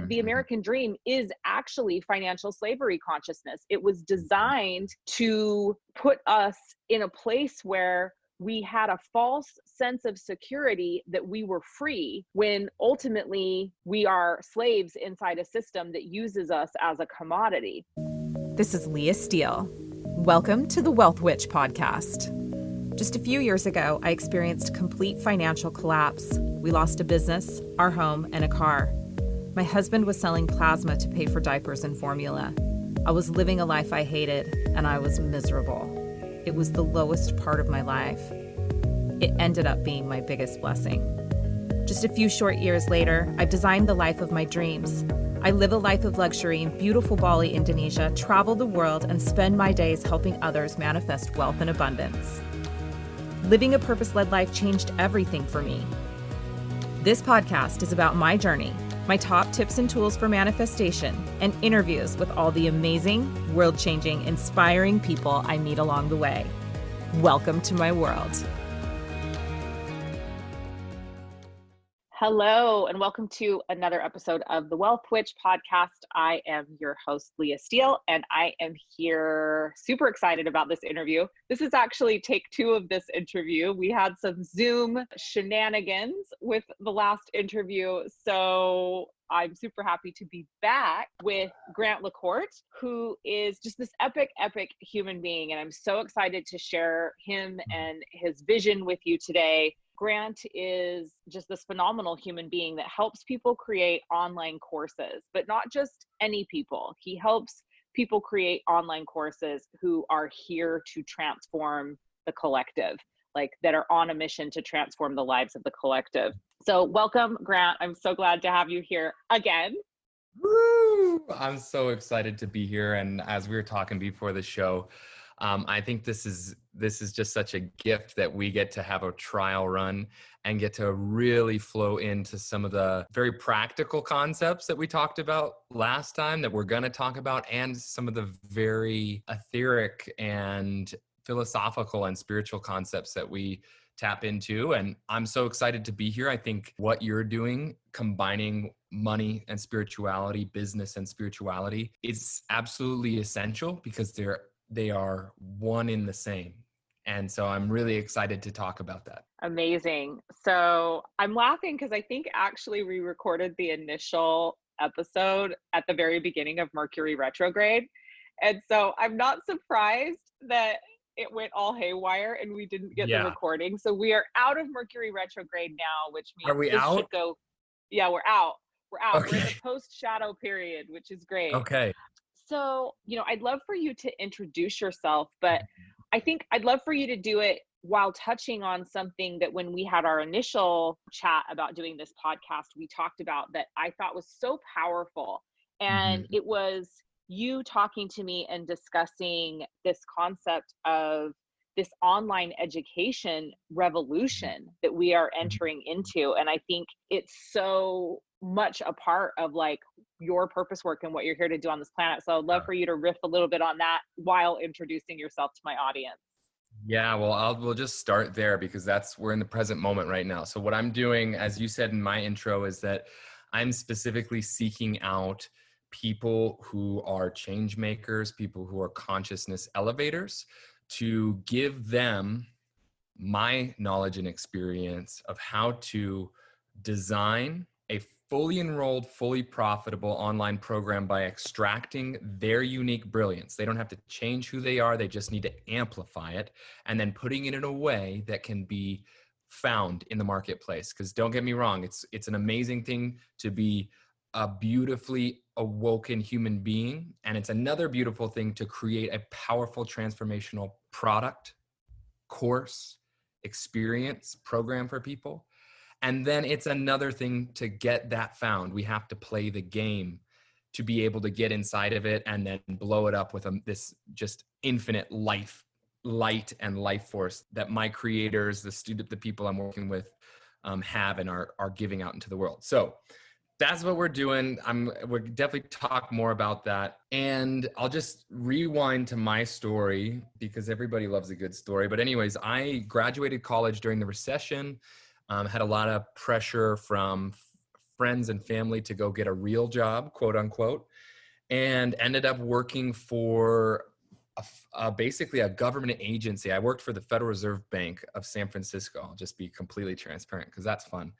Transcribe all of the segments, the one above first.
the American dream is actually financial slavery consciousness. It was designed to put us in a place where we had a false sense of security that we were free, when ultimately we are slaves inside a system that uses us as a commodity. This is Leah Steele. Welcome to the Wealth Witch podcast. Just a few years ago, I experienced complete financial collapse. We lost a business, our home, and a car. My husband was selling plasma to pay for diapers and formula. I was living a life I hated, and I was miserable. It was the lowest part of my life. It ended up being my biggest blessing. Just a few short years later, I've designed the life of my dreams. I live a life of luxury in beautiful Bali, Indonesia, travel the world, and spend my days helping others manifest wealth and abundance. Living a purpose-led life changed everything for me. This podcast is about my journey, my top tips and tools for manifestation, and interviews with all the amazing, world-changing, inspiring people I meet along the way. Welcome to my world. Hello, and welcome to another episode of the Wealth Witch podcast. I am your host, Leah Steele, and I am here super excited about this interview. This is actually take two of this interview. We had some Zoom shenanigans with the last interview, so I'm super happy to be back with Grant LaCorte, who is just this epic human being, and I'm so excited to share him and his vision with you today. Grant is just this phenomenal human being that helps people create online courses, but not just any people. He helps people create online courses who are here to transform the collective, like that are on a mission to transform the lives of the collective. So welcome, Grant. I'm so glad to have you here again. Woo! I'm so excited to be here. And as we were talking before the show, I think this is just such a gift that we get to have a trial run and get to really flow into some of the very practical concepts that we talked about last time that we're going to talk about, and some of the very etheric and philosophical and spiritual concepts that we tap into. And I'm so excited to be here. I think what you're doing, combining money and spirituality, business and spirituality, is absolutely essential because they are one in the same. And so I'm really excited to talk about that. Amazing. So I'm laughing because I think actually we recorded the initial episode at the very beginning of Mercury retrograde. And so I'm not surprised that it went all haywire and we didn't get the recording. So we are out of Mercury retrograde now, which means are we out? Should go. Yeah, we're out. Okay. We're in the post-shadow period, which is great. Okay. So, I'd love for you to introduce yourself, but I think I'd love for you to do it while touching on something that when we had our initial chat about doing this podcast, we talked about that I thought was so powerful. And it was you talking to me and discussing this concept of this online education revolution that we are entering into. And I think it's so much a part of like your purpose work and what you're here to do on this planet. So I'd love for you to riff a little bit on that while introducing yourself to my audience. Yeah, well, we'll just start there because we're in the present moment right now. So what I'm doing, as you said in my intro, is that I'm specifically seeking out people who are change makers, people who are consciousness elevators, to give them my knowledge and experience of how to design a fully enrolled, fully profitable online program by extracting their unique brilliance. They don't have to change who they are. They just need to amplify it and then putting it in a way that can be found in the marketplace. Because don't get me wrong, it's an amazing thing to be a beautifully awoken human being. And it's another beautiful thing to create a powerful transformational product, course, experience, program for people. And then it's another thing to get that found. We have to play the game to be able to get inside of it and then blow it up with this just infinite light and life force that my creators, the people I'm working with, have and are giving out into the world. So that's what we're doing. We'll definitely talk more about that. And I'll just rewind to my story because everybody loves a good story. But anyways, I graduated college during the recession, had a lot of pressure from friends and family to go get a real job, quote unquote, and ended up working for basically a government agency. I worked for the Federal Reserve Bank of San Francisco. I'll just be completely transparent because that's fun.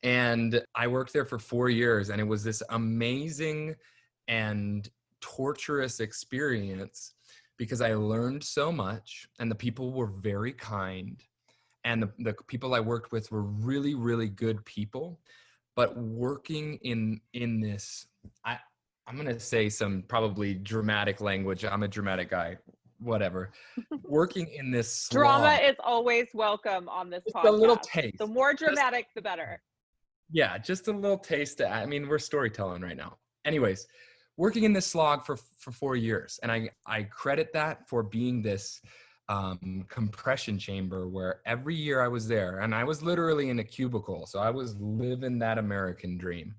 And I worked there for 4 years, and it was this amazing and torturous experience because I learned so much, and the people were very kind, and the people I worked with were really, really good people. But working in this, I'm going to say some probably dramatic language. I'm a dramatic guy, whatever. Working in this slog. Drama is always welcome on this podcast. A little taste. The more dramatic, the better. Yeah, just a little taste. I mean, we're storytelling right now. Anyways, working in this slog for 4 years. And I credit that for being this compression chamber where every year I was there, and I was literally in a cubicle. So I was living that American dream.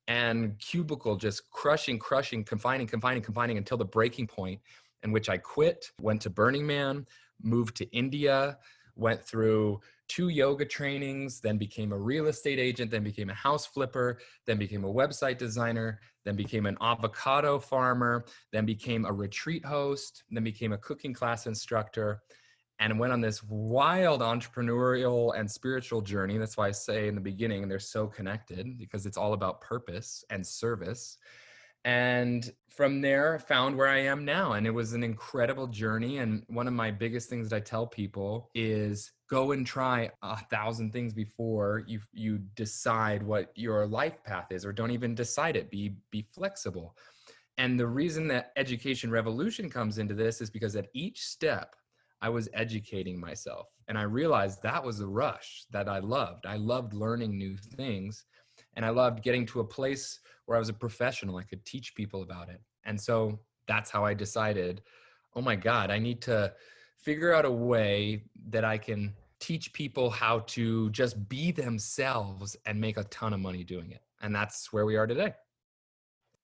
And cubicle just crushing, confining until the breaking point in which I quit, went to Burning Man, moved to India, went through 2 yoga trainings, then became a real estate agent, then became a house flipper, then became a website designer, then became an avocado farmer, then became a retreat host, then became a cooking class instructor, and went on this wild entrepreneurial and spiritual journey. That's why I say in the beginning, they're so connected because it's all about purpose and service. And from there, found where I am now. And it was an incredible journey. And one of my biggest things that I tell people is go and try 1,000 things before you decide what your life path is, or don't even decide it. Be flexible. And the reason that Education Revolution comes into this is because at each step, I was educating myself. And I realized that was a rush that I loved. I loved learning new things. And I loved getting to a place where I was a professional. I could teach people about it. And so that's how I decided, oh my God, I need to figure out a way that I can teach people how to just be themselves and make a ton of money doing it. And that's where we are today.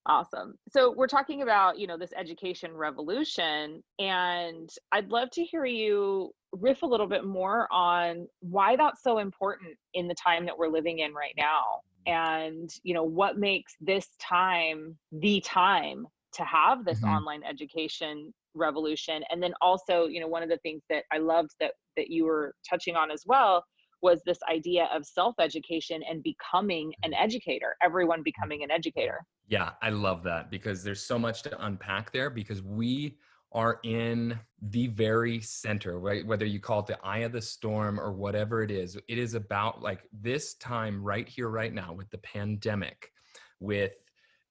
Awesome. So we're talking about, this education revolution, and I'd love to hear you riff a little bit more on why that's so important in the time that we're living in right now. And, what makes this time the time to have this online education revolution. And then also, one of the things that I loved that you were touching on as well was this idea of self-education and becoming an educator, everyone becoming an educator. Yeah, I love that because there's so much to unpack there, because we are in the very center, right? Whether you call it the eye of the storm or whatever it is about like this time right here, right now, with the pandemic, with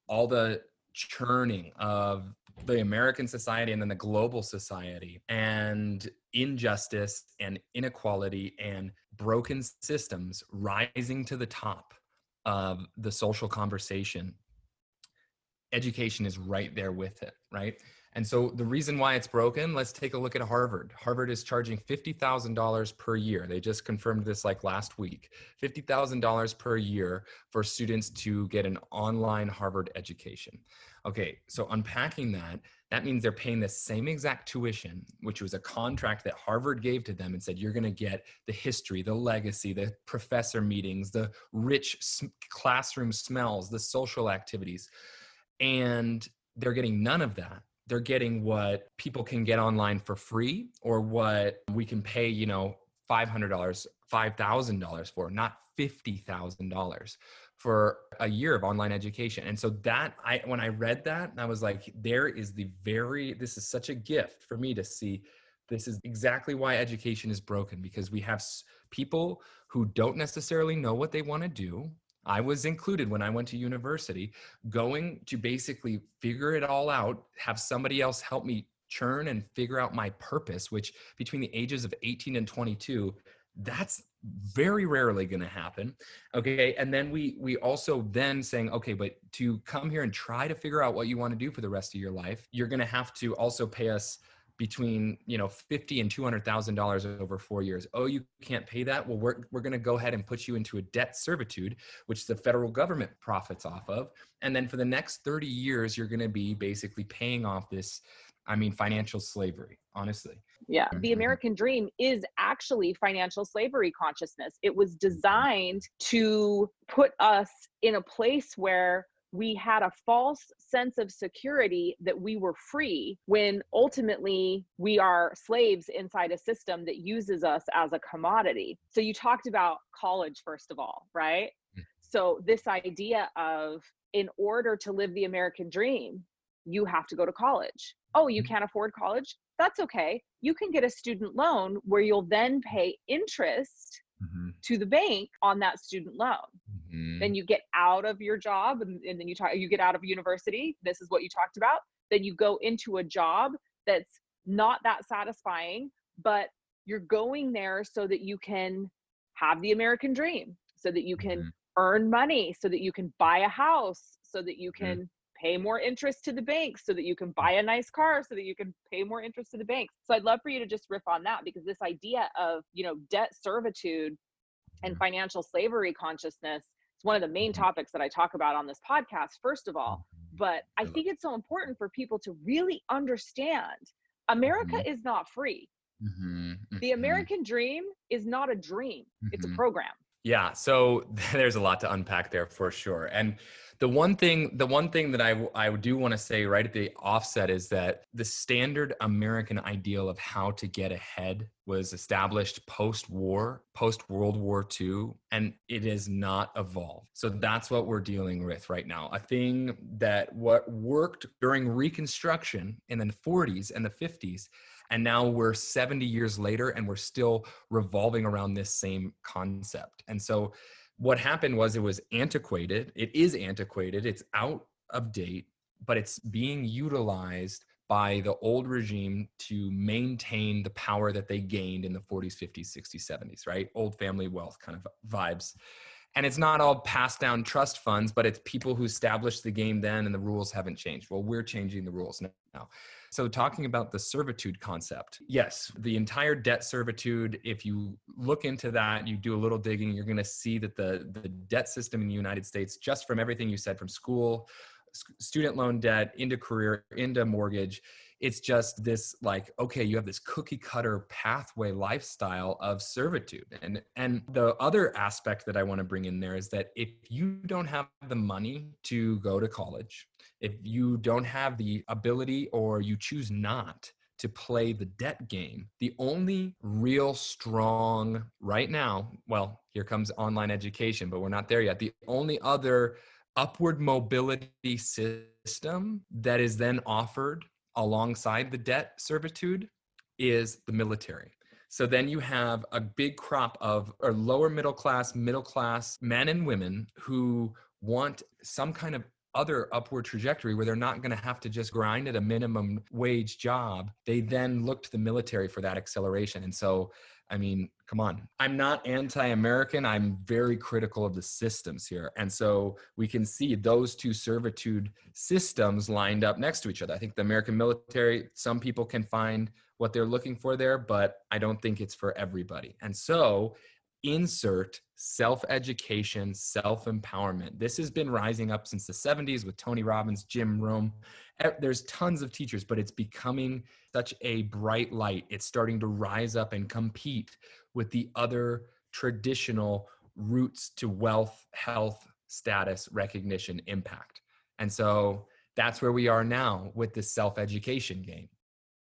all the churning of the American society and then the global society, and injustice and inequality and broken systems rising to the top of the social conversation. Education is right there with it, right? And so the reason why it's broken, let's take a look at Harvard. Harvard is charging $50,000 per year. They just confirmed this like last week, $50,000 per year for students to get an online Harvard education. Okay, so unpacking that means they're paying the same exact tuition, which was a contract that Harvard gave to them and said, you're gonna get the history, the legacy, the professor meetings, the rich classroom smells, the social activities. And they're getting none of that. They're getting what people can get online for free, or what we can pay, $500, $5,000 for, not $50,000 for a year of online education. And so when I read that, I was like, this is such a gift for me to see. This is exactly why education is broken, because we have people who don't necessarily know what they want to do. I was included when I went to university, going to basically figure it all out, have somebody else help me churn and figure out my purpose, which between the ages of 18 and 22, that's very rarely going to happen. Okay. And then we also then saying, okay, but to come here and try to figure out what you want to do for the rest of your life, you're going to have to also pay us between $50,000 and $200,000 over 4 years. Oh, you can't pay that? Well, we're going to go ahead and put you into a debt servitude, which the federal government profits off of. And then for the next 30 years, you're going to be basically paying off this I mean, financial slavery, honestly. Yeah. The Mhm. American dream is actually financial slavery consciousness. It was designed to put us in a place where we had a false sense of security that we were free when ultimately we are slaves inside a system that uses us as a commodity. So you talked about college, first of all, right? So this idea of, in order to live the American dream, you have to go to college. Oh, you can't afford college? That's okay. You can get a student loan where you'll then pay interest Mhm. to the bank on that student loan. Then Mhm. you get out of your job, and then you get out of university. This is what you talked about. Then you go into a job that's not that satisfying, but you're going there so that you can have the American dream, so that you can Mhm. earn money, so that you can buy a house, so that you Mhm. can pay more interest to the bank, so that you can buy a nice car, so that you can pay more interest to the bank. So I'd love for you to just riff on that, because this idea of, debt servitude and Yeah. financial slavery consciousness is one of the main Mhm. topics that I talk about on this podcast, first of all. Mhm. But I I love think it's so important for people to really understand America Mhm. is not free. Mhm. The Mhm. American dream is not a dream, it's a Mhm. program. Yeah, so there's a lot to unpack there for sure. And the one thing that I do want to say right at the offset is that the standard American ideal of how to get ahead was established post-war, post World War II, and it has not evolved. So that's what we're dealing with right now. A thing that what worked during Reconstruction in the 40s and the 50s, and now we're 70 years later and we're still revolving around this same concept. And so what happened was it was antiquated. It is antiquated. It's out of date, but it's being utilized by the old regime to maintain the power that they gained in the 40s, 50s, 60s, 70s, right? Old family wealth kind of vibes. And it's not all passed down trust funds, but it's people who established the game then and the rules haven't changed. Well, we're changing the rules now. So talking about the servitude concept, yes, the entire debt servitude, if you look into that, you do a little digging, you're going to see that the debt system in the United States, just from everything you said, from school, student loan debt, into career, into mortgage, it's just this like, okay, you have this cookie cutter pathway lifestyle of servitude. And the other aspect that I want to bring in there is that if you don't have the money to go to college, if you don't have the ability or you choose not to play the debt game, the only real strong right now, well, here comes online education, but we're not there yet. The only other upward mobility system that is then offered alongside the debt servitude is the military. So then you have a big crop of or lower middle class men and women who want some kind of other upward trajectory where they're not going to have to just grind at a minimum wage job. They then look to the military for that acceleration. And so, I mean, come on. I'm not anti-American. I'm very critical of the systems here. And so we can see those two servitude systems lined up next to each other. I think the American military, some people can find what they're looking for there, but I don't think it's for everybody. And so insert self-education, self-empowerment. This has been rising up since the 70s with Tony Robbins, Jim Rohn. There's tons of teachers, but it's becoming such a bright light. It's starting to rise up and compete with the other traditional routes to wealth, health, status, recognition, impact. And so that's where we are now with this self-education game.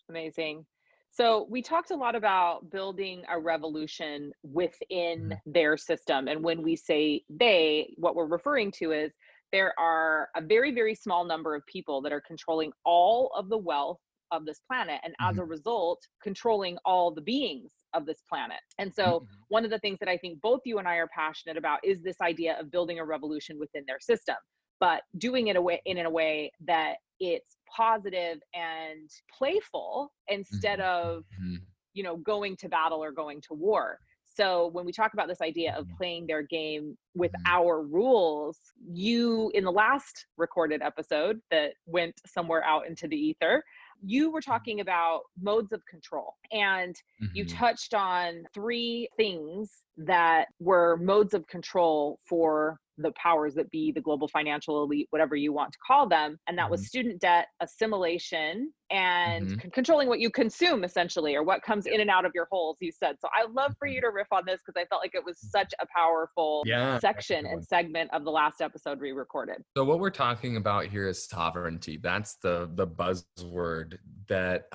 Amazing. So we talked a lot about building a revolution within Mhm. their system. And when we say they, what we're referring to is there are a very, very small number of people that are controlling all of the wealth of this planet. And as a Mhm. result, controlling all the beings of this planet. And so Mhm. one of the things that I think both you and I are passionate about is this idea of building a revolution within their system, but doing it in a way that it's positive and playful instead Mhm. of, Mhm. going to battle or going to war. So when we talk about this idea of Mhm. playing their game with Mhm. our rules, you, in the last recorded episode that went somewhere out into the ether, you were talking about modes of control, and you Mhm. touched on three things that were modes of control for the powers that be, the global financial elite, whatever you want to call them. And that was Mhm. student debt, assimilation, and Mm-hmm. controlling what you consume essentially, or what comes in and out of your holes, you said. So I'd love for you to riff on this because I felt like it was such a powerful Yeah, that's a section good and one. segment of the last episode we recorded. So what we're talking about here is sovereignty. That's the buzzword that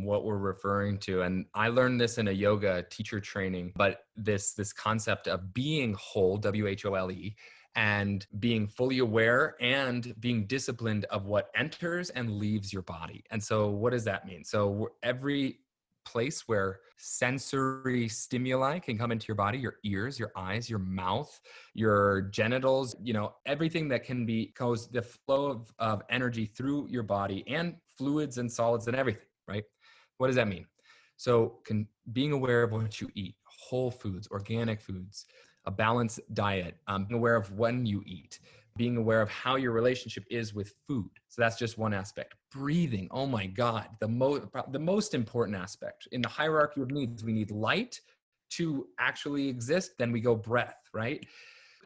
what we're referring to. And I learned this in a yoga teacher training, but this concept of being whole, WHOLE, and being fully aware and being disciplined of what enters and leaves your body. And so what does that mean? So every place where sensory stimuli can come into your body, your ears, your eyes, your mouth, your genitals, everything that can cause the flow of energy through your body, and fluids and solids and everything, right? What does that mean? So being aware of what you eat, whole foods, organic foods, a balanced diet, being aware of when you eat, being aware of how your relationship is with food. So that's just one aspect. Breathing, oh my God, the most important aspect. In the hierarchy of needs, we need light to actually exist, then we go breath, right?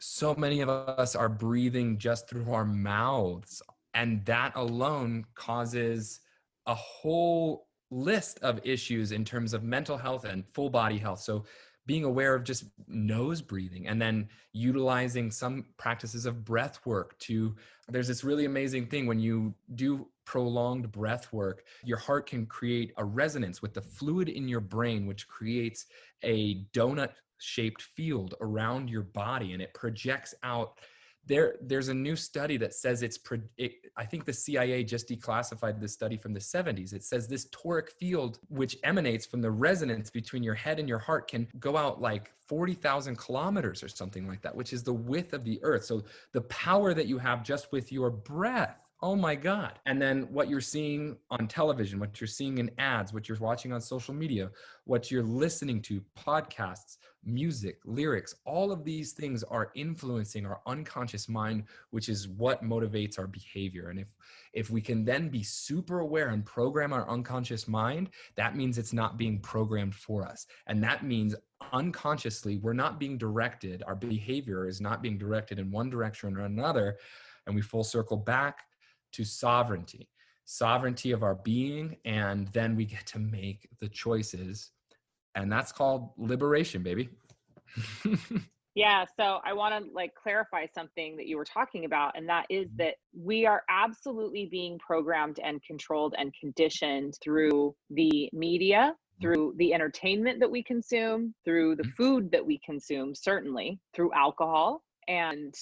So many of us are breathing just through our mouths, and that alone causes a whole list of issues in terms of mental health and full body health. So being aware of just nose breathing, and then utilizing some practices of breath work there's this really amazing thing when you do prolonged breath work, your heart can create a resonance with the fluid in your brain, which creates a donut shaped field around your body, and it projects out. There's a new study that says I think the CIA just declassified this study from the 70s. It says this toric field, which emanates from the resonance between your head and your heart, can go out like 40,000 kilometers or something like that, which is the width of the earth. So the power that you have just with your breath, oh my God. And then what you're seeing on television, what you're seeing in ads, what you're watching on social media, what you're listening to, podcasts, music, lyrics, all of these things are influencing our unconscious mind, which is what motivates our behavior. And if we can then be super aware and program our unconscious mind, that means it's not being programmed for us. And that means unconsciously, we're not being directed. Our behavior is not being directed in one direction or another. And we full circle back to sovereignty of our being. And then we get to make the choices. And that's called liberation, baby. Yeah. So I want to clarify something that you were talking about. And that is that we are absolutely being programmed and controlled and conditioned through the media, through the entertainment that we consume, through the food that we consume, certainly through alcohol. And,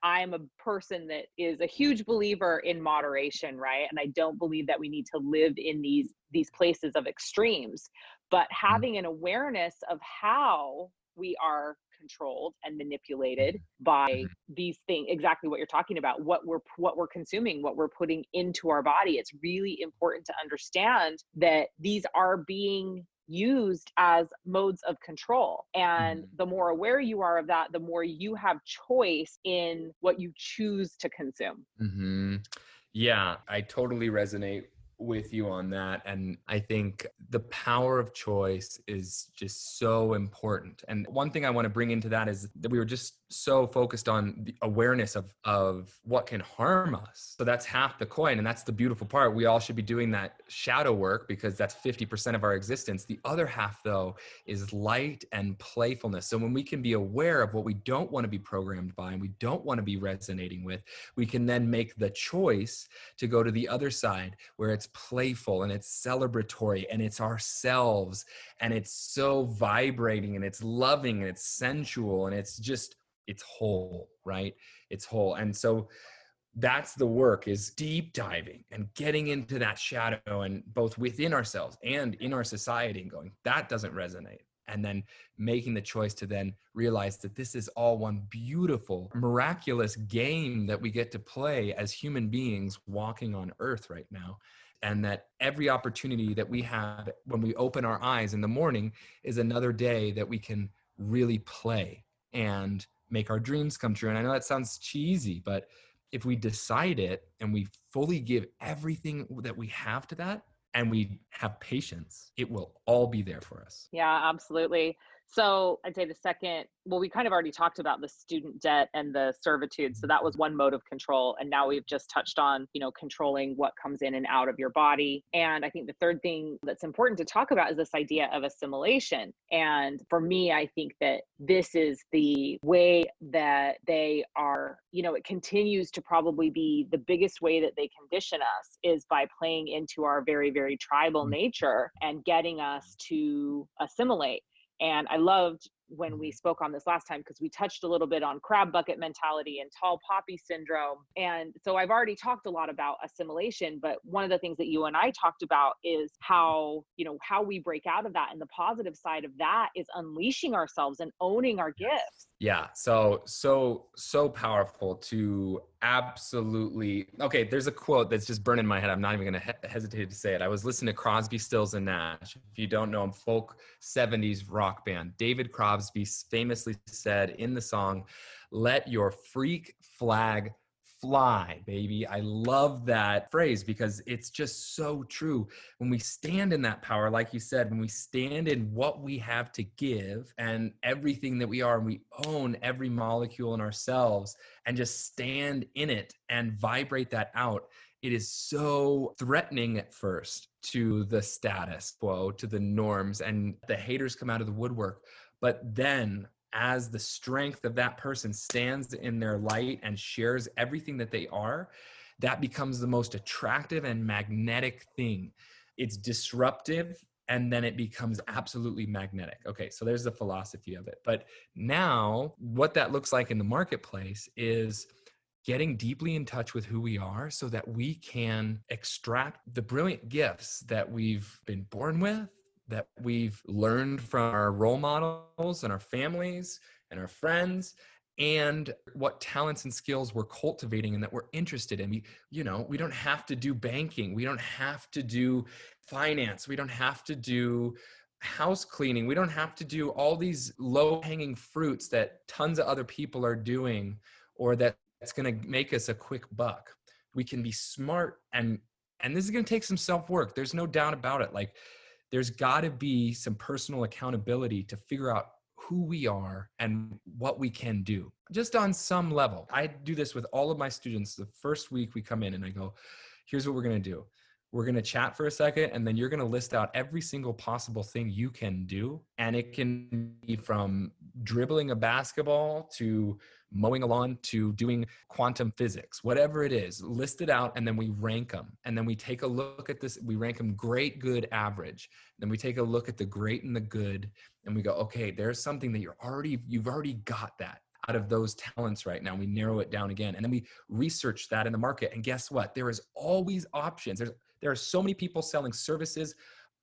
I'm a person that is a huge believer in moderation, right? And I don't believe that we need to live in these places of extremes, but having an awareness of how we are controlled and manipulated by these things, exactly what you're talking about, what we're consuming, what we're putting into our body. It's really important to understand that these are being used as modes of control. And the more aware you are of that, the more you have choice in what you choose to consume. Mm-hmm. Yeah, I totally resonate with you on that. And I think the power of choice is just so important. And one thing I want to bring into that is that we were just so focused on the awareness of what can harm us. So that's half the coin. And that's the beautiful part. We all should be doing that shadow work because that's 50% of our existence. The other half, though, is light and playfulness. So when we can be aware of what we don't want to be programmed by and we don't want to be resonating with, we can then make the choice to go to the other side where it's playful and it's celebratory and it's ourselves and it's so vibrating and it's loving and it's sensual and it's whole, right? It's whole. And so that's the work, is deep diving and getting into that shadow, and both within ourselves and in our society, and going, that doesn't resonate. And then making the choice to then realize that this is all one beautiful, miraculous game that we get to play as human beings walking on earth right now. And that every opportunity that we have when we open our eyes in the morning is another day that we can really play and make our dreams come true. And I know that sounds cheesy, but if we decide it and we fully give everything that we have to that, and we have patience, it will all be there for us. Yeah, absolutely. So I'd say the second, well, we kind of already talked about the student debt and the servitude. So that was one mode of control. And now we've just touched on, controlling what comes in and out of your body. And I think the third thing that's important to talk about is this idea of assimilation. And for me, I think that this is the way that they are, it continues to probably be the biggest way that they condition us is by playing into our very, very tribal nature and getting us to assimilate. And I loved when we spoke on this last time, because we touched a little bit on crab bucket mentality and tall poppy syndrome. And so I've already talked a lot about assimilation, but one of the things that you and I talked about is how we break out of that. And the positive side of that is unleashing ourselves and owning our gifts. Yeah. So powerful to absolutely. Okay. There's a quote that's just burned in my head. I'm not even going to hesitate to say it. I was listening to Crosby, Stills and Nash. If you don't know him, folk 70s rock band. David Crosby famously said in the song, "Let your freak flag fly, baby." I love that phrase because it's just so true. When we stand in that power, like you said, when we stand in what we have to give and everything that we are, and we own every molecule in ourselves and just stand in it and vibrate that out, it is so threatening at first to the status quo, to the norms, and the haters come out of the woodwork. But then as the strength of that person stands in their light and shares everything that they are, that becomes the most attractive and magnetic thing. It's disruptive, and then it becomes absolutely magnetic. Okay, so there's the philosophy of it. But now what that looks like in the marketplace is getting deeply in touch with who we are so that we can extract the brilliant gifts that we've been born with, that we've learned from our role models and our families and our friends, and what talents and skills we're cultivating and that we're interested in. We don't have to do banking. We don't have to do finance. We don't have to do house cleaning. We don't have to do all these low-hanging fruits that tons of other people are doing, or that's going to make us a quick buck. We can be smart, and this is going to take some self-work. There's no doubt about it. Like, there's got to be some personal accountability to figure out who we are and what we can do, just on some level. I do this with all of my students. The first week we come in and I go, here's what we're going to do. We're going to chat for a second, and then you're going to list out every single possible thing you can do. And it can be from dribbling a basketball to mowing a lawn to doing quantum physics, whatever it is. List it out, and then we rank them. And then we take a look at this. We rank them great, good, average. Then we take a look at the great and the good, and we go, okay, there's something that you've already got that out of those talents right now. We narrow it down again, and then we research that in the market. And guess what? There is always options. There are so many people selling services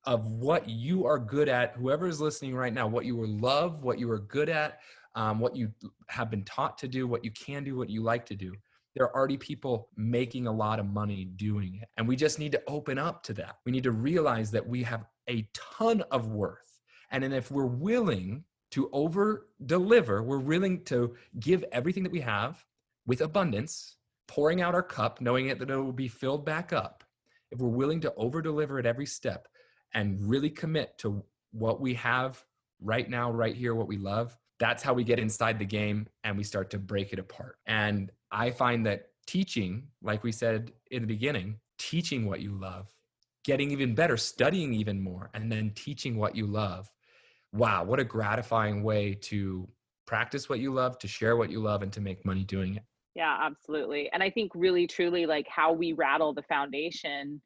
of what you are good at. Whoever is listening right now, what you love, what you are good at, what you have been taught to do, what you can do, what you like to do. There are already people making a lot of money doing it. And we just need to open up to that. We need to realize that we have a ton of worth. And then if we're willing to over deliver, we're willing to give everything that we have with abundance, pouring out our cup, knowing that it will be filled back up. If we're willing to over deliver at every step and really commit to what we have right now, right here, what we love, that's how we get inside the game and we start to break it apart. And I find that teaching, like we said in the beginning, teaching what you love, getting even better, studying even more, and then teaching what you love. Wow, what a gratifying way to practice what you love, to share what you love, and to make money doing it. Yeah, absolutely. And I think really, truly, like how we rattle the foundation,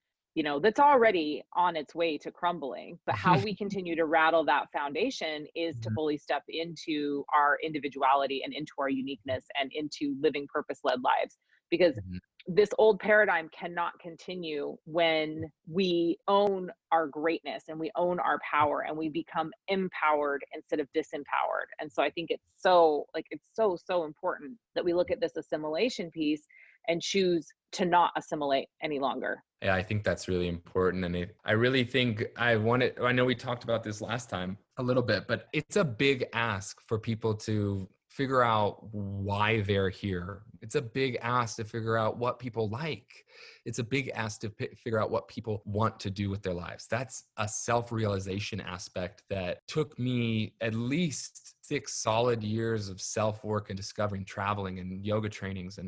that's already on its way to crumbling, but how we continue to rattle that foundation is to fully step into our individuality and into our uniqueness and into living purpose-led lives. Because this old paradigm cannot continue when we own our greatness and we own our power and we become empowered instead of disempowered. And so I think it's so important that we look at this assimilation piece and choose to not assimilate any longer. Yeah, I think that's really important. And I really think I know we talked about this last time a little bit, but it's a big ask for people to figure out why they're here. It's a big ask to figure out what people like. It's a big ask to figure out what people want to do with their lives. That's a self-realization aspect that took me at least 6 solid years of self-work and discovering, traveling and yoga trainings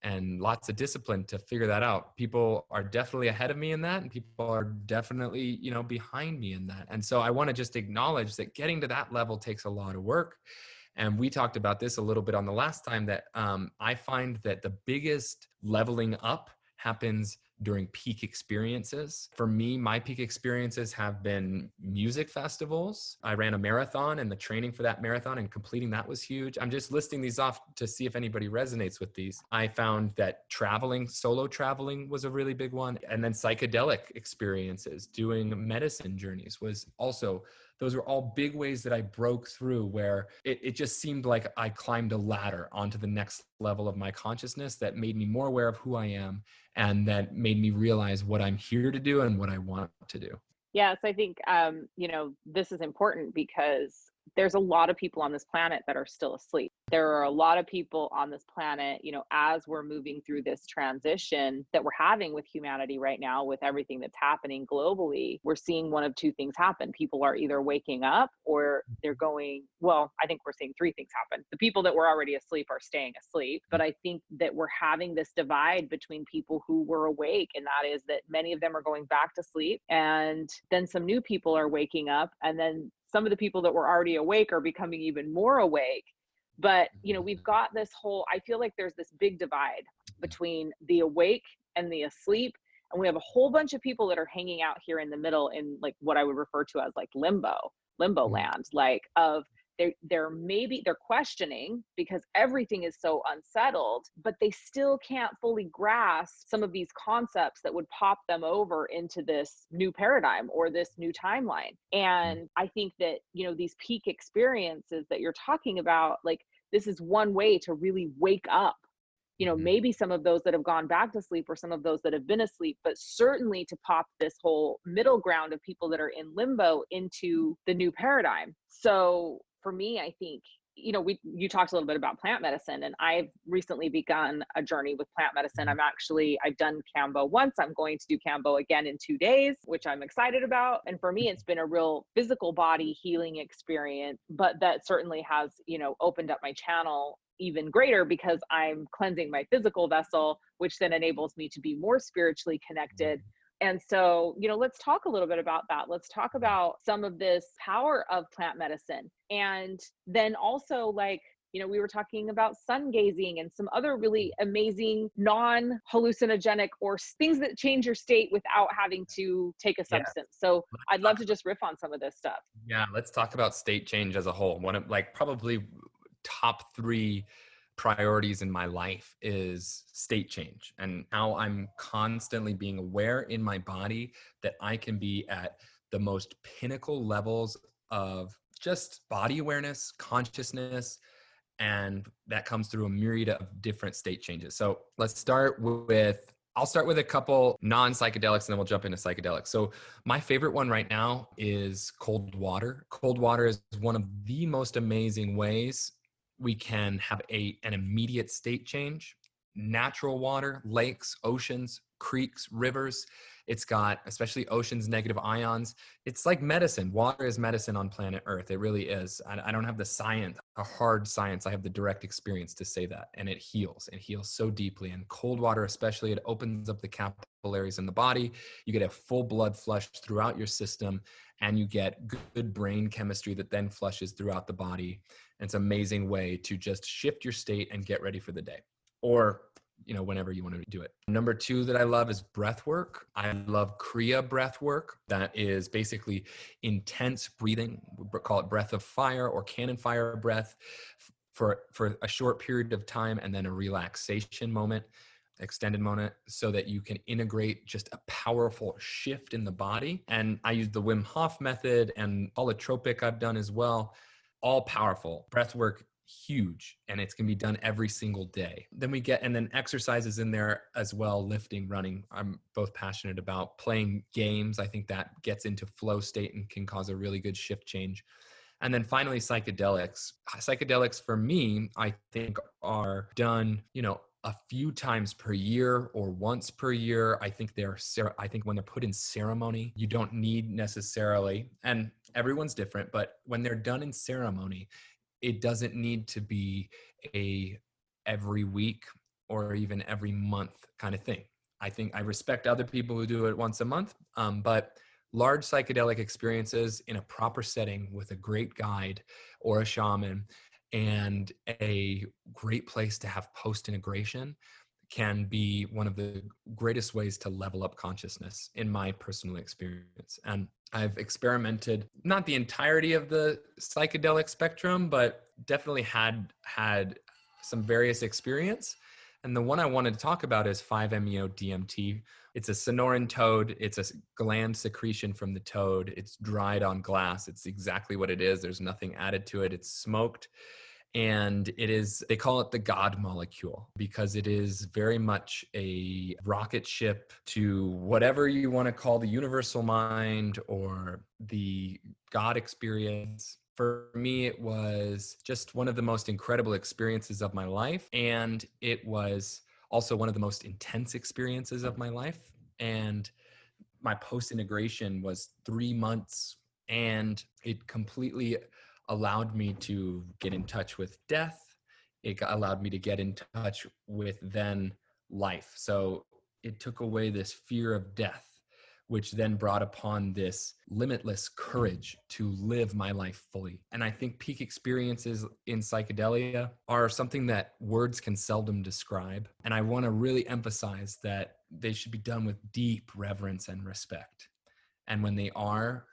and lots of discipline to figure that out. People are definitely ahead of me in that, and people are definitely, behind me in that. And so I want to just acknowledge that getting to that level takes a lot of work. And we talked about this a little bit on the last time, that I find that the biggest leveling up happens during peak experiences. For me, my peak experiences have been music festivals. I ran a marathon, and the training for that marathon and completing that was huge. I'm just listing these off to see if anybody resonates with these. I found that solo traveling was a really big one. And then psychedelic experiences, doing medicine journeys was also, those were all big ways that I broke through, where it just seemed like I climbed a ladder onto the next level of my consciousness that made me more aware of who I am, and that made me realize what I'm here to do and what I want to do. Yes, I think, this is important because there's a lot of people on this planet that are still asleep. There are a lot of people on this planet, as we're moving through this transition that we're having with humanity right now, with everything that's happening globally, we're seeing one of two things happen. People are either waking up or they're going, well, I think we're seeing three things happen. The people that were already asleep are staying asleep. But I think that we're having this divide between people who were awake, and that is that many of them are going back to sleep, and then some new people are waking up, and then some of the people that were already awake are becoming even more awake. But, we've got this I feel like there's this big divide between the awake and the asleep. And we have a whole bunch of people that are hanging out here in the middle in like what I would refer to as like limbo land, like they're questioning because everything is so unsettled, but they still can't fully grasp some of these concepts that would pop them over into this new paradigm or this new timeline. And I think that, these peak experiences that you're talking about, like, this is one way to really wake up. Maybe some of those that have gone back to sleep or some of those that have been asleep, but certainly to pop this whole middle ground of people that are in limbo into the new paradigm. So for me, I think, you talked a little bit about plant medicine, and I've recently begun a journey with plant medicine. I've done Kambo once. I'm going to do Kambo again in 2 days, which I'm excited about. And for me, it's been a real physical body healing experience, but that certainly has, opened up my channel even greater because I'm cleansing my physical vessel, which then enables me to be more spiritually connected. And so, let's talk a little bit about that. Let's talk about some of this power of plant medicine. And then also, like, we were talking about sun gazing and some other really amazing non-hallucinogenic or things that change your state without having to take a substance. So I'd love to just riff on some of this stuff. Yeah, let's talk about state change as a whole. One of probably top 3 priorities in my life is state change, and how I'm constantly being aware in my body that I can be at the most pinnacle levels of just body awareness, consciousness, and that comes through a myriad of different state changes. So I'll start with a couple non-psychedelics, and then we'll jump into psychedelics. So my favorite one right now is cold water. Cold water is one of the most amazing ways we can have an immediate state change. Natural water, lakes, oceans, creeks, rivers. It's got, especially oceans, negative ions. It's like medicine. Water is medicine on planet Earth. It really is. I don't have the science, a hard science. I have the direct experience to say that. And it heals. It heals so deeply. And cold water especially, it opens up the capillaries in the body. You get a full blood flush throughout your system, and you get good brain chemistry that then flushes throughout the body. And it's an amazing way to just shift your state and get ready for the day, or whenever you want to do it. Number 2 that I love is breath work. I love Kriya breath work. That is basically intense breathing. We call it breath of fire or cannon fire breath for a short period of time, and then a relaxation moment, extended moment, so that you can integrate just a powerful shift in the body. And I use the Wim Hof method and holotropic I've done as well. All powerful. Breath work, huge, and it's going to be done every single day. And then exercises in there as well, lifting, running. I'm both passionate about playing games. I think that gets into flow state and can cause a really good shift change. And then finally, psychedelics. Psychedelics for me, I think are done, a few times per year or once per year. I think I think when they're put in ceremony, you don't need necessarily, and everyone's different, but when they're done in ceremony, it doesn't need to be a every week or even every month kind of thing. I think I respect other people who do it once a month, but large psychedelic experiences in a proper setting with a great guide or a shaman and a great place to have post integration can be one of the greatest ways to level up consciousness in my personal experience. And I've experimented not the entirety of the psychedelic spectrum, but definitely had some various experience. And the one I wanted to talk about is 5-MeO-DMT. It's a Sonoran toad. It's a gland secretion from the toad. It's dried on glass. It's exactly what it is. There's nothing added to it. It's smoked. And they call it the God molecule because it is very much a rocket ship to whatever you want to call the universal mind or the God experience. For me, it was just one of the most incredible experiences of my life. And it was also one of the most intense experiences of my life. And my post-integration was 3 months, and it completely allowed me to get in touch with death. It allowed me to get in touch with then life. So it took away this fear of death, which then brought upon this limitless courage to live my life fully. And I think peak experiences in psychedelia are something that words can seldom describe. And I want to really emphasize that they should be done with deep reverence and respect. And when they are,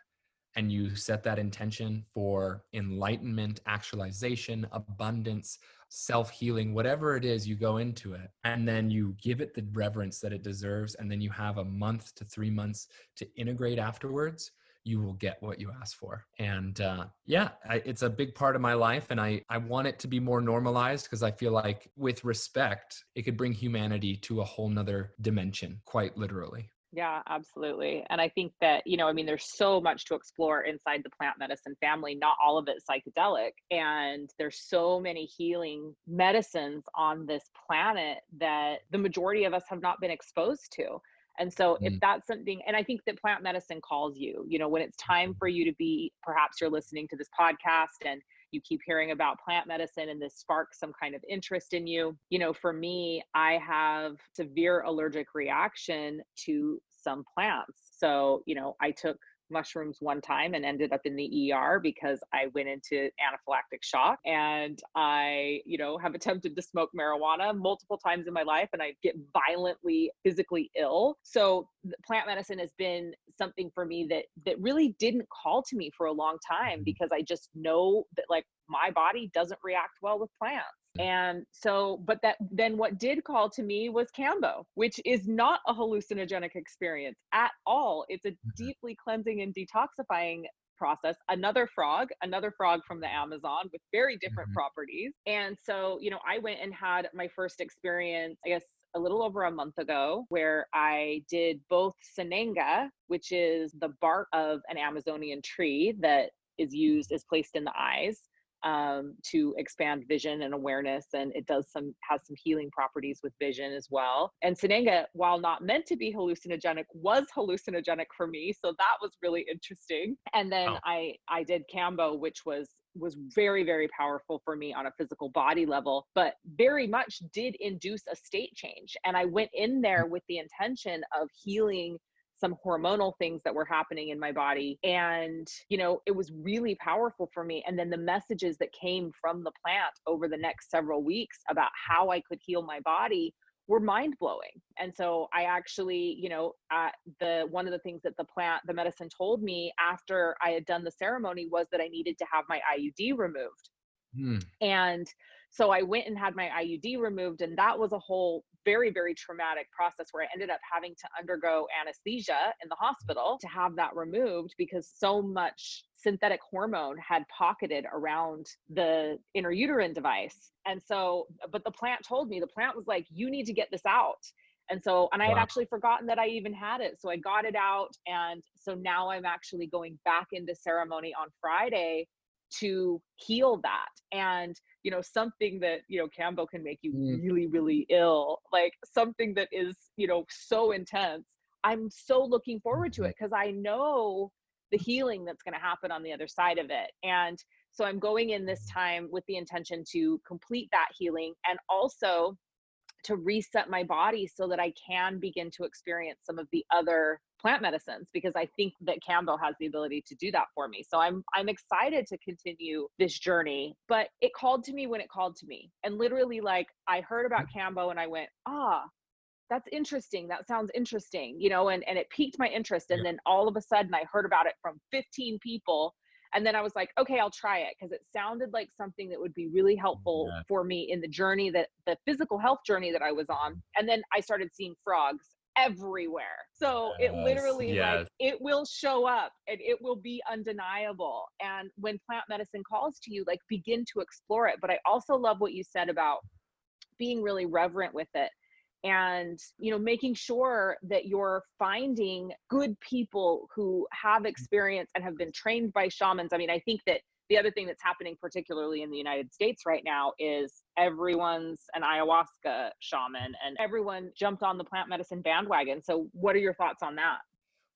and you set that intention for enlightenment, actualization, abundance, self-healing, whatever it is, you go into it, and then you give it the reverence that it deserves, and then you have a month to 3 months to integrate afterwards, you will get what you ask for. And it's a big part of my life, and I want it to be more normalized because I feel like with respect, it could bring humanity to a whole nother dimension, quite literally. Yeah, absolutely. And I think that, there's so much to explore inside the plant medicine family. Not all of it is psychedelic. And there's so many healing medicines on this planet that the majority of us have not been exposed to. And so if that's something, and I think that plant medicine calls you, when it's time for you to be, perhaps you're listening to this podcast and you keep hearing about plant medicine and this sparks some kind of interest in you. For me, I have severe allergic reaction to some plants. So, I took mushrooms one time and ended up in the ER because I went into anaphylactic shock, and I, have attempted to smoke marijuana multiple times in my life and I get violently physically ill. So plant medicine has been something for me that really didn't call to me for a long time because I just know that like my body doesn't react well with plants. And so, but then what did call to me was Cambo, which is not a hallucinogenic experience at all. It's a deeply cleansing and detoxifying process. Another frog from the Amazon with very different properties. And so, I went and had my first experience, I guess, a little over a month ago, where I did both Sinenga, which is the bark of an Amazonian tree that is placed in the eyes to expand vision and awareness, and it has some healing properties with vision as well. And Sinenga, while not meant to be hallucinogenic, was hallucinogenic for me, so that was really interesting. And then I did Cambo, which was very, very powerful for me on a physical body level, but very much did induce a state change. And I went in there with the intention of healing some hormonal things that were happening in my body. And, it was really powerful for me. And then the messages that came from the plant over the next several weeks about how I could heal my body were mind blowing. And so I actually, one of the things that the medicine told me after I had done the ceremony was that I needed to have my IUD removed. And so I went and had my IUD removed, and that was a whole very, very traumatic process where I ended up having to undergo anesthesia in the hospital to have that removed because so much synthetic hormone had pocketed around the intrauterine device. And so, but the plant was like, you need to get this out. And I had actually forgotten that I even had it. So I got it out. And so now I'm actually going back into ceremony on Friday to heal that. And, something that, Cambo can make you Mm. really, really ill, like something that is, so intense. I'm so looking forward to Mhm. it because I know the healing that's going to happen on the other side of it. And so I'm going in this time with the intention to complete that healing and also to reset my body so that I can begin to experience some of the other plant medicines, because I think that Cambo has the ability to do that for me. So I'm excited to continue this journey, but it called to me when it called to me. And literally, like, I heard about Cambo and I went, that's interesting. That sounds interesting, and it piqued my interest. And Yeah. then all of a sudden I heard about it from 15 people. And then I was like, okay, I'll try it because it sounded like something that would be really helpful Yeah. for me in the physical health journey that I was on. And then I started seeing frogs everywhere. So it Yes. literally, like, Yes. it will show up and it will be undeniable. And when plant medicine calls to you, like, begin to explore it. But I also love what you said about being really reverent with it, and making sure that you're finding good people who have experience and have been trained by shamans. I mean, I think that the other thing that's happening, particularly in the United States right now, is everyone's an ayahuasca shaman and everyone jumped on the plant medicine bandwagon. So what are your thoughts on that?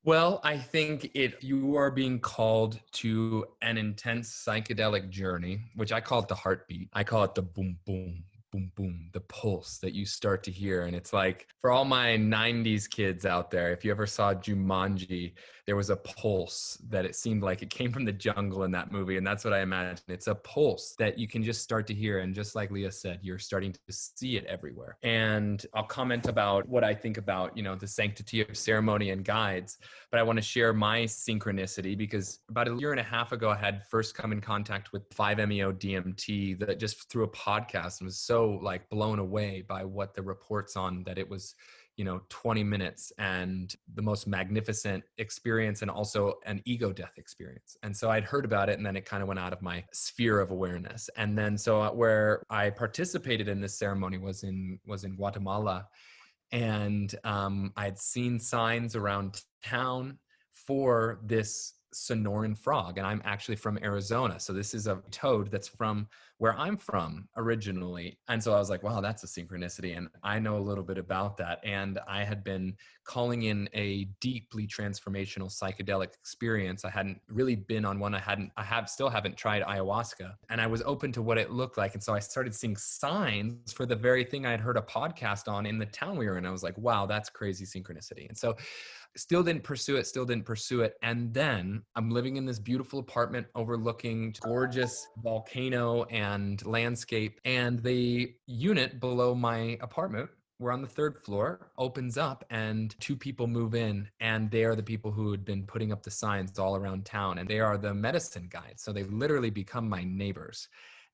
Well, I think you are being called to an intense psychedelic journey, which I call it the heartbeat. I call it the boom, boom, boom, boom, the pulse that you start to hear. And it's like, for all my 90s kids out there, if you ever saw Jumanji, there was a pulse that it seemed like it came from the jungle in that movie. And that's what I imagine. It's a pulse that you can just start to hear. And just like Leah said, you're starting to see it everywhere. And I'll comment about what I think about, the sanctity of ceremony and guides. But I want to share my synchronicity because about a year and a half ago, I had first come in contact with 5-MeO DMT that just through a podcast, and was so like blown away by what the reports on that it was, 20 minutes and the most magnificent experience and also an ego death experience. And so I'd heard about it and then it kind of went out of my sphere of awareness. And then so where I participated in this ceremony was in Guatemala. And I'd seen signs around town for this Sonoran frog. And I'm actually from Arizona. So this is a toad that's from where I'm from originally. And so I was like, wow, that's a synchronicity. And I know a little bit about that. And I had been calling in a deeply transformational psychedelic experience. I hadn't really been on one. Still haven't tried ayahuasca. And I was open to what it looked like. And so I started seeing signs for the very thing I had heard a podcast on in the town we were in. I was like, wow, that's crazy synchronicity. And so still didn't pursue it. And then I'm living in this beautiful apartment overlooking gorgeous volcano and landscape. And the unit below my apartment, we're on the third floor, opens up and two people move in, and they are the people who had been putting up the signs all around town, and they are the medicine guides. So they literally become my neighbors.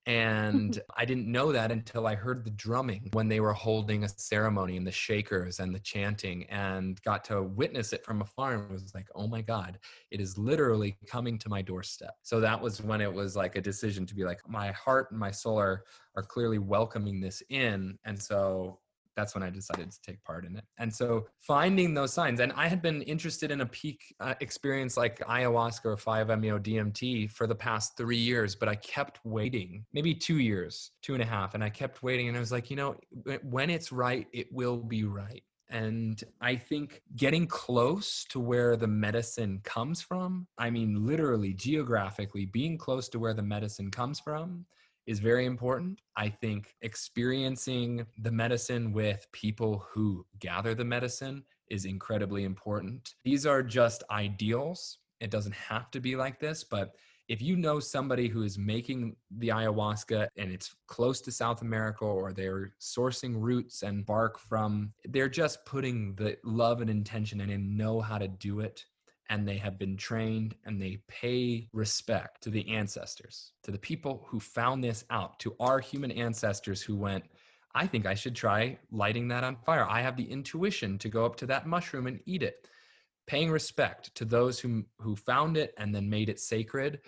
And I didn't know that until I heard the drumming when they were holding a ceremony and the shakers and the chanting, and got to witness it from afar and was like, oh my God, it is literally coming to my doorstep. So that was when it was like a decision to be like, my heart and my soul are clearly welcoming this in. And so that's when I decided to take part in it. And so finding those signs, and I had been interested in a peak experience like ayahuasca or 5-MeO DMT for the past 3 years, but I kept waiting, maybe 2 years, 2.5. And I kept waiting, and I was like, when it's right, it will be right. And I think getting close to where the medicine comes from, I mean, literally geographically being close to where the medicine comes from is very important. I think experiencing the medicine with people who gather the medicine is incredibly important. These are just ideals. It doesn't have to be like this, but if you know somebody who is making the ayahuasca and it's close to South America, or they're sourcing roots and bark from, they're just putting the love and intention and they know how to do it. And they have been trained, and they pay respect to the ancestors, to the people who found this out, to our human ancestors who went, I think I should try lighting that on fire. I have the intuition to go up to that mushroom and eat it. Paying respect to those who found it and then made it sacred,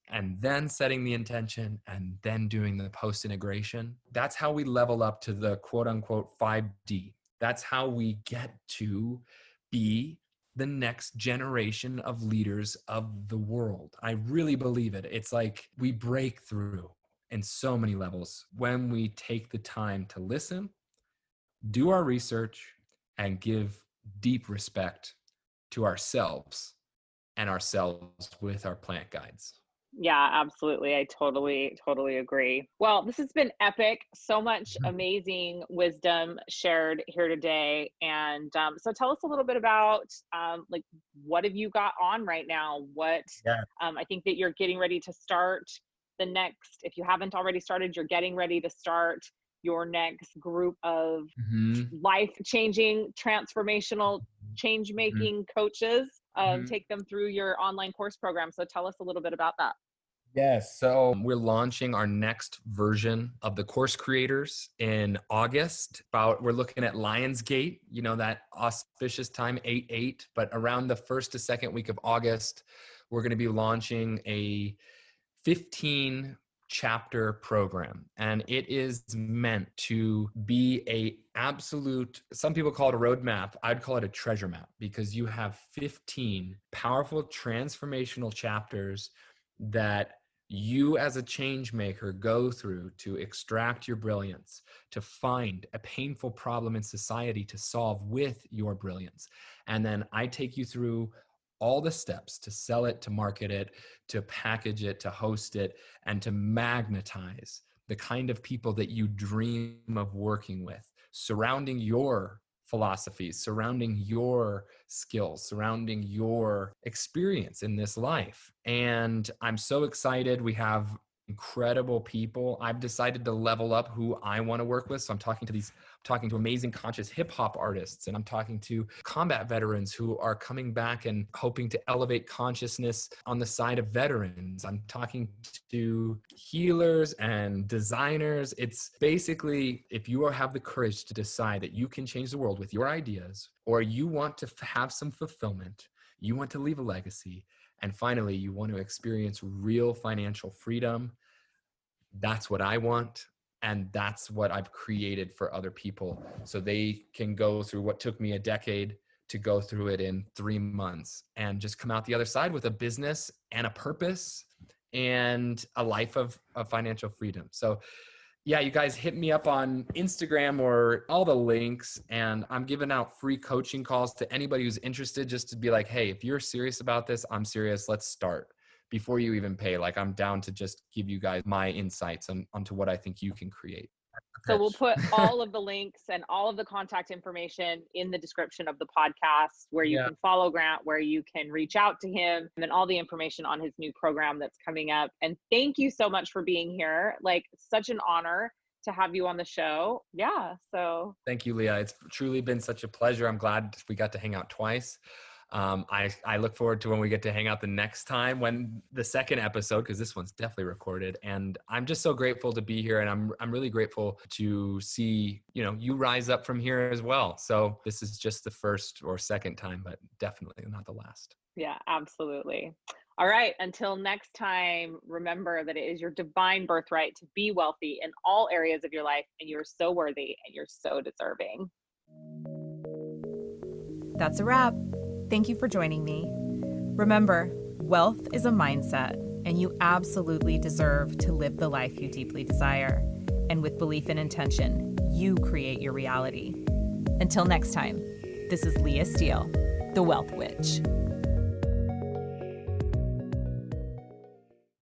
and then setting the intention and then doing the post integration. That's how we level up to the quote unquote 5D. That's how we get to be the next generation of leaders of the world. I really believe it. It's like we break through in so many levels when we take the time to listen, do our research, and give deep respect to ourselves and ourselves with our plant guides. Yeah, absolutely. I totally agree. Well, this has been epic. So much amazing wisdom shared here today. And so tell us a little bit about like what have you got on right now? What Yeah. I think that you're getting ready to start the next, if you haven't already started, you're getting ready to start your next group of Mhm. life-changing, transformational, Mhm. change-making coaches. Mhm. Take them through your online course program. So tell us a little bit about that. Yes. So we're launching our next version of the course creators in August. We're looking at Lionsgate, that auspicious time, 8/8. But around the first to second week of August, we're going to be launching a 15 chapter program, and it is meant to be a absolute, some people call it a roadmap, I'd call it a treasure map, because you have 15 powerful transformational chapters that you as a change maker go through to extract your brilliance, to find a painful problem in society to solve with your brilliance. And then I take you through all the steps to sell it, to market it, to package it, to host it, and to magnetize the kind of people that you dream of working with, surrounding your philosophies, surrounding your skills, surrounding your experience in this life. And I'm so excited. We have incredible people. I've decided to level up who I want to work with. So I'm talking to amazing conscious hip hop artists, and I'm talking to combat veterans who are coming back and hoping to elevate consciousness on the side of veterans. I'm talking to healers and designers. It's basically, if you have the courage to decide that you can change the world with your ideas, or you want to have some fulfillment, you want to leave a legacy, and finally, you want to experience real financial freedom, that's what I want. And that's what I've created for other people, so they can go through what took me a decade to go through it in 3 months and just come out the other side with a business and a purpose and a life of financial freedom. So yeah, you guys hit me up on Instagram or all the links, and I'm giving out free coaching calls to anybody who's interested, just to be like, hey, if you're serious about this, I'm serious. Let's start before you even pay. Like, I'm down to just give you guys my insights onto what I think you can create. So we'll Pitch. put all of the links and all of the contact information in the description of the podcast, where you Yeah. can follow Grant, where you can reach out to him, and then all the information on his new program that's coming up. And thank you so much for being here. Like, such an honor to have you on the show. Yeah. So Thank you, Leah. It's truly been such a pleasure. I'm glad we got to hang out twice. I look forward to when we get to hang out the next time, when the second episode, because this one's definitely recorded. And I'm just so grateful to be here, and I'm really grateful to see you rise up from here as well. So this is just the first or second time, but definitely not the last. yeah, absolutely. All right. Until next time, remember that it is your divine birthright to be wealthy in all areas of your life, and you're so worthy and you're so deserving. That's a wrap. Thank you for joining me. Remember, wealth is a mindset, and you absolutely deserve to live the life you deeply desire. And with belief and intention, you create your reality. Until next time, this is Leah Steele, the Wealth Witch.